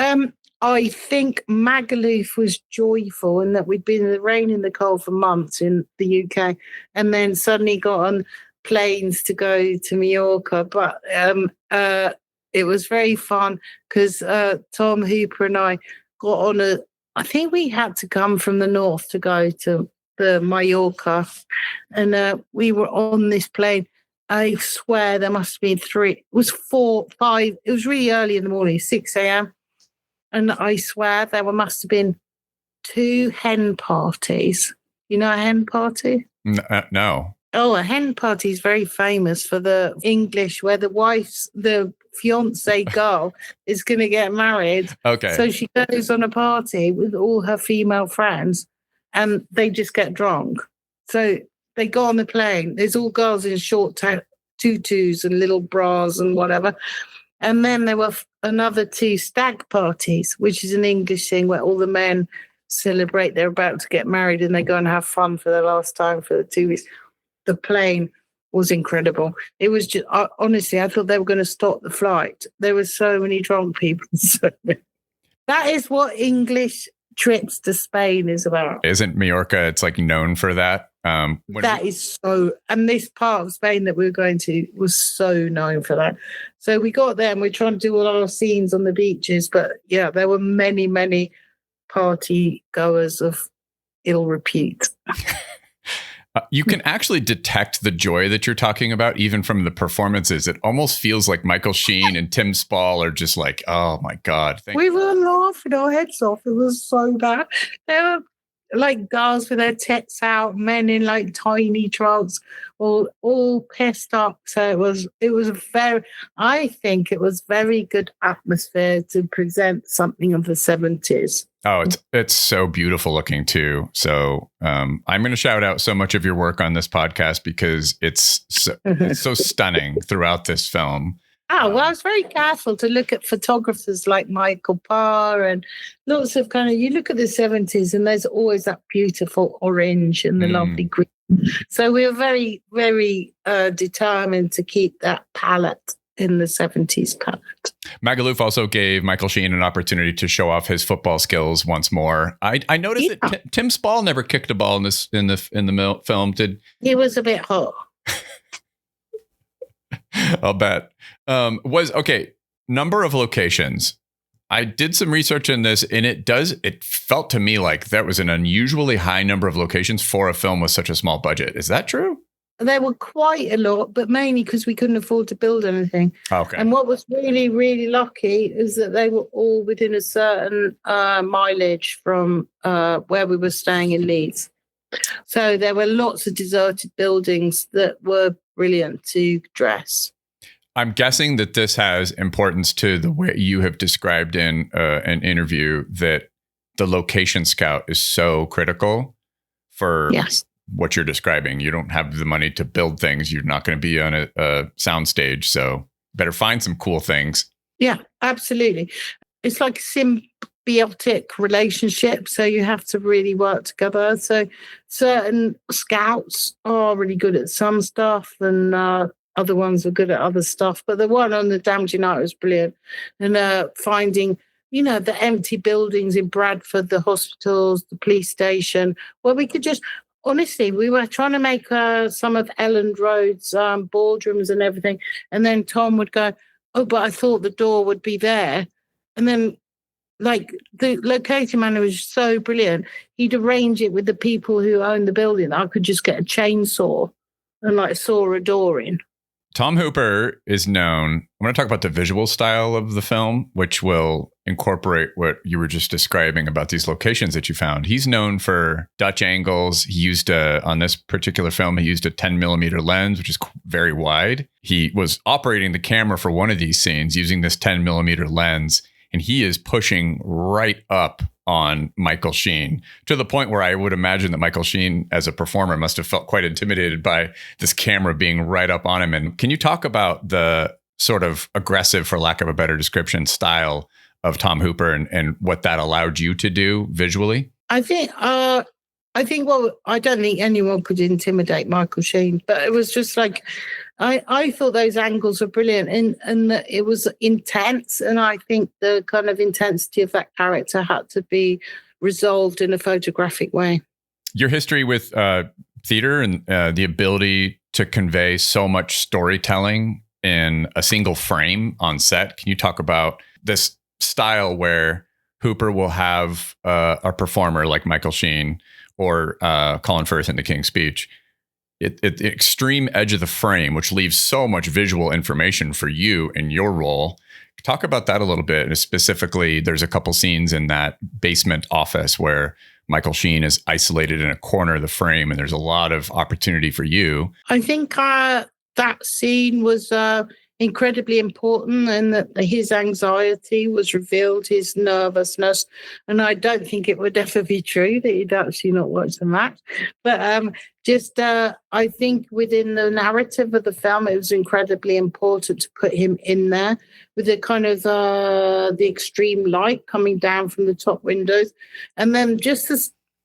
I think Magaluf was joyful in that we'd been in the rain and the cold for months in the UK and then suddenly got on planes to go to Mallorca. But it was very fun because Tom Hooper and I got on I think we had to come from the north to go to the Mallorca. And we were on this plane. I swear there must have been 3. It was 4, 5. It was really early in the morning, 6 a.m. And I swear there must have been 2 hen parties. You know a hen party? No. Oh, a hen party is very famous for the English where the fiance girl is going to get married. Okay. So she goes on a party with all her female friends and they just get drunk. So they go on the plane. There's all girls in short tutus and little bras and whatever. And then there were another 2 stag parties, which is an English thing where all the men celebrate they're about to get married and they go and have fun for the last time for the 2 weeks. The plane was incredible. It was just, honestly, I thought they were going to stop the flight. There were so many drunk people. That is what English trips to Spain is about. Isn't Mallorca, it's like known for that? Is so, and this part of Spain that we were going to was so known for that. So we got there and we're trying to do all our scenes on the beaches. But yeah, there were many, many party goers of ill repute. You can actually detect the joy that you're talking about, even from the performances. It almost feels like Michael Sheen and Tim Spall are just like, oh my God. We were laughing our heads off. It was so bad. There were like girls with their tits out, men in like tiny trunks, all pissed up. So I think it was very good atmosphere to present something of the 70s. Oh, it's so beautiful looking too. So I'm going to shout out so much of your work on this podcast because it's so stunning throughout this film. Oh, well, I was very careful to look at photographers like Michael Parr and lots of you look at the 70s and there's always that beautiful orange and the lovely green. So we were very, very determined to keep that palette in the 70s palette. Magaluf also gave Michael Sheen an opportunity to show off his football skills once more. I noticed that Tim Spall never kicked a ball in the film. Did he was a bit hot. I'll bet. Number of locations. I did some research in this and it felt to me like that was an unusually high number of locations for a film with such a small budget. Is that true? There were quite a lot, but mainly because we couldn't afford to build anything. Okay. And what was really, really lucky is that they were all within a certain mileage from where we were staying in Leeds. So there were lots of deserted buildings that were brilliant to dress. I'm guessing that this has importance to the way you have described in an interview that the location scout is so critical for what you're describing. You don't have the money to build things. You're not going to be on a sound stage. So better find some cool things. Yeah, absolutely. It's like a symbiotic relationship. So you have to really work together. So certain scouts are really good at some stuff and other ones are good at other stuff. But the one on the Damned United was brilliant. And finding, the empty buildings in Bradford, the hospitals, the police station, where we could just... Honestly, we were trying to make some of Elland Road's boardrooms and everything. And then Tom would go, oh, but I thought the door would be there. And then, the location manager was so brilliant. He'd arrange it with the people who own the building. I could just get a chainsaw and, saw a door in. Tom Hooper is known. I'm going to talk about the visual style of the film, which will incorporate what you were just describing about these locations that you found. He's known for Dutch angles. He used on this particular film, he used a 10 millimeter lens, which is very wide. He was operating the camera for one of these scenes using this 10 millimeter lens, and he is pushing right up on Michael Sheen, to the point where I would imagine that Michael Sheen as a performer must have felt quite intimidated by this camera being right up on him. And can you talk about the sort of aggressive, for lack of a better description, style of Tom Hooper and what that allowed you to do visually? I think, well, I don't think anyone could intimidate Michael Sheen, but it was just like, I thought those angles were brilliant and that it was intense. And I think the kind of intensity of that character had to be resolved in a photographic way. Your history with theater and the ability to convey so much storytelling in a single frame on set. Can you talk about this style where Hooper will have a performer like Michael Sheen or Colin Firth in The King's Speech at the extreme edge of the frame, which leaves so much visual information for you in your role? Talk about that a little bit. And specifically, there's a couple scenes in that basement office where Michael Sheen is isolated in a corner of the frame, and there's a lot of opportunity for you. I think that scene was incredibly important, and that his anxiety was revealed, his nervousness. And I don't think it would ever be true that he'd actually not watched the match. But I think within the narrative of the film, it was incredibly important to put him in there with the kind of the extreme light coming down from the top windows. And then just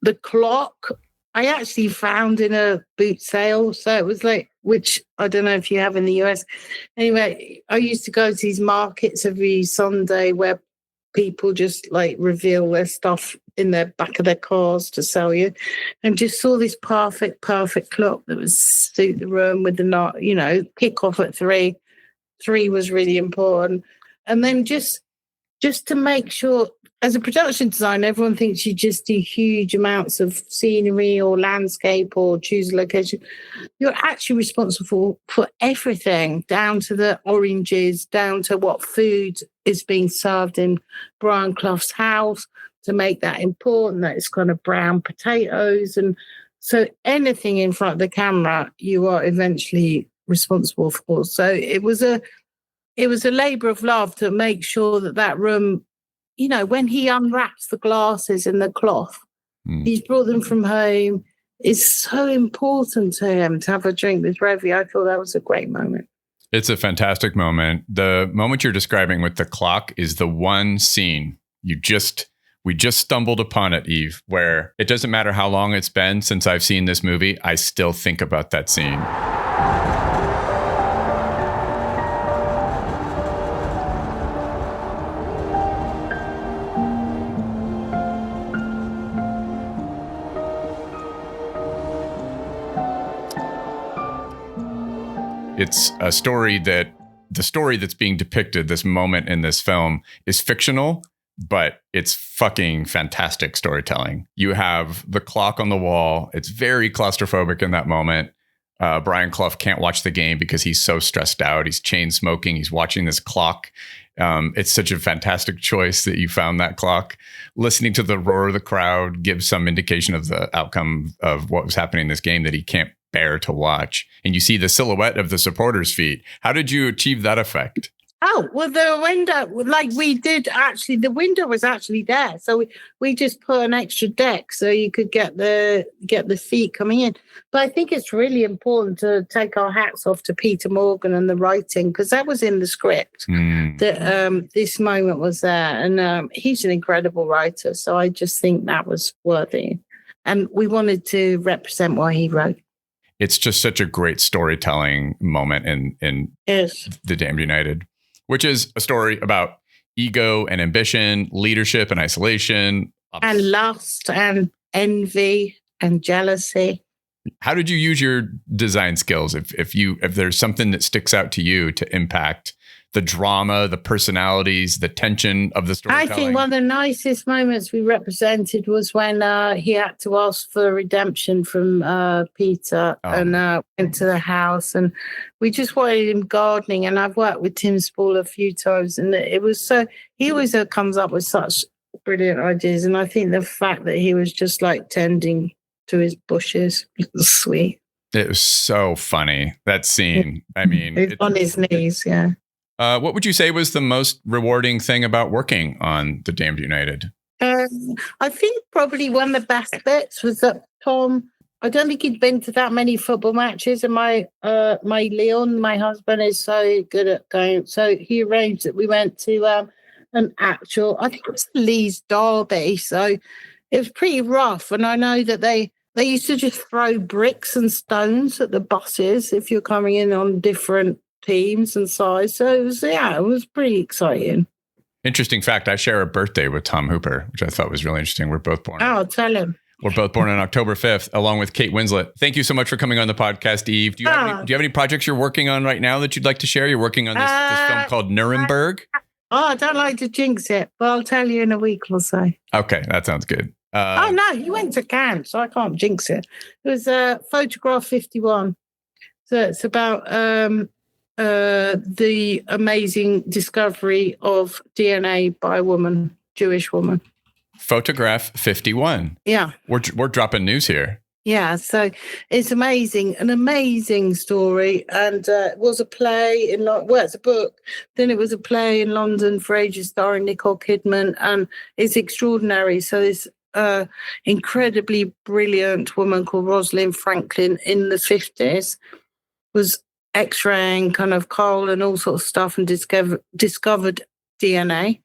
the clock, I actually found in a boot sale. So it was like, which I don't know if you have in the US. Anyway, I used to go to these markets every Sunday where people just like reveal their stuff in the back of their cars to sell you, and just saw this perfect clock that was suit the room with the, kick off at 3. 3 was really important. And then just to make sure, as a production designer, everyone thinks you just do huge amounts of scenery or landscape or choose a location. You're actually responsible for everything, down to the oranges, down to what food is being served in Brian Clough's house to make that important, that it's kind of brown potatoes. And so anything in front of the camera, you are eventually responsible for. So it was a labor of love to make sure that room, when he unwraps the glasses and the cloth, he's brought them from home. It's so important to him to have a drink with Revy. I thought that was a great moment. It's a fantastic moment. The moment you're describing with the clock is the one scene we just stumbled upon it, Eve, where it doesn't matter how long it's been since I've seen this movie, I still think about that scene. It's a story the story that's being depicted, this moment in this film, is fictional, but it's fucking fantastic storytelling. You have the clock on the wall. It's very claustrophobic in that moment. Brian Clough can't watch the game because he's so stressed out. He's chain smoking. He's watching this clock. It's such a fantastic choice that you found that clock. Listening to the roar of the crowd gives some indication of the outcome of what was happening in this game that he can't bear to watch. And you see the silhouette of the supporters' feet. How did you achieve that effect? Oh, well, the window, like we did actually, the window was actually there. So we just put an extra deck so you could get the feet coming in. But I think it's really important to take our hats off to Peter Morgan and the writing, because that was in the script that this moment was there. And he's an incredible writer. So I just think that was worthy. And we wanted to represent what he wrote. It's just such a great storytelling moment in The Damned United, which is a story about ego and ambition, leadership and isolation. And lust and envy and jealousy. How did you use your design skills? If there's something that sticks out to you to impact the drama, the personalities, the tension of the storytelling? I think one of the nicest moments we represented was when he had to ask for redemption from Peter and went to the house, and we just wanted him gardening. And I've worked with Tim Spall a few times, and it was so, he always comes up with such brilliant ideas. And I think the fact that he was just like tending to his bushes was sweet. It was so funny, that scene. I mean, he's on his knees, yeah. What would you say was the most rewarding thing about working on The Damned United? I I think probably one of the best bits was that Tom, I don't think he'd been to that many football matches, and my Leon, my husband, is so good at going. So he arranged that we went to an actual, I think it was Lee's Derby. So it was pretty rough, and I know that they used to just throw bricks and stones at the buses if you're coming in on different teams and size. So it was pretty exciting. Interesting fact, I share a birthday with Tom Hooper, which I thought was really interesting. We're both born. Oh, tell him. We're both born on October 5th, along with Kate Winslet. Thank you so much for coming on the podcast, Eve. Do you have any projects you're working on right now that you'd like to share? You're working on this film called Nuremberg. I don't like to jinx it, but I'll tell you in a week or so. Okay, that sounds good. No, you went to Cannes, so I can't jinx it. It was Photograph 51. So it's about the amazing discovery of DNA by a woman, Jewish woman. Photograph 51. Yeah. We're dropping news here. Yeah, so it's amazing, an amazing story. And it was a play it's a book. Then it was a play in London for ages starring Nicole Kidman. And it's extraordinary. So this incredibly brilliant woman called Rosalind Franklin in the 50s was x-raying kind of coal and all sorts of stuff and discovered DNA.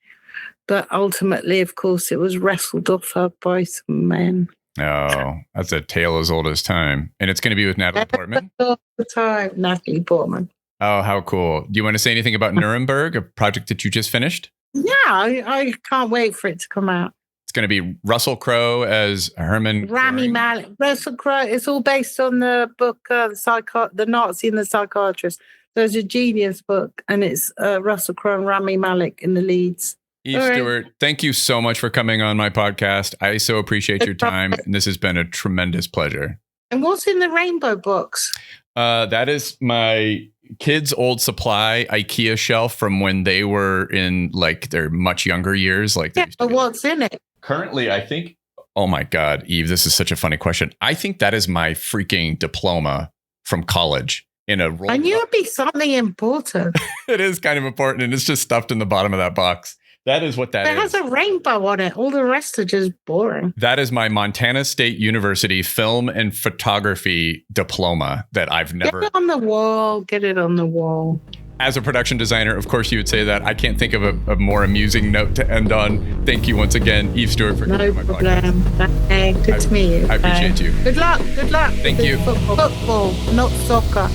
But ultimately, of course, it was wrestled off her by some men. Oh, that's a tale as old as time. And it's going to be with Natalie Portman? All the time, Natalie Portman. Oh, how cool. Do you want to say anything about Nuremberg, a project that you just finished? Yeah, I can't wait for it to come out. It's going to be Russell Crowe as Herman Rami Malek. Russell Crowe. It's all based on the book, The Nazi and the Psychiatrist. So it's a genius book, and it's Russell Crowe and Rami Malek in the leads. Eve Stewart, thank you so much for coming on my podcast. I so appreciate your time, and this has been a tremendous pleasure. And what's in the rainbow box? That is my kids' old supply IKEA shelf from when they were in like their much younger years. Like, but what's in it? Currently, I think. Oh my God, Eve, this is such a funny question. I think that is my freaking diploma from college in a roll. I knew it'd be something important. It is kind of important, and it's just stuffed in the bottom of that box. That is what that is. It has a rainbow on it. All the rest are just boring. That is my Montana State University film and photography diploma that I've never... Get it on the wall. Get it on the wall. As a production designer, of course, you would say that. I can't think of a more amusing note to end on. Thank you once again, Eve Stewart, for coming on my podcast. Thanks. Good to meet you. I appreciate you. Good luck. Good luck. Thank you. Football, not soccer.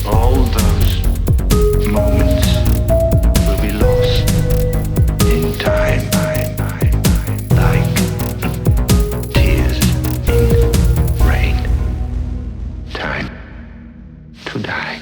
All those moments will be lost in time, like tears in rain. Time to die.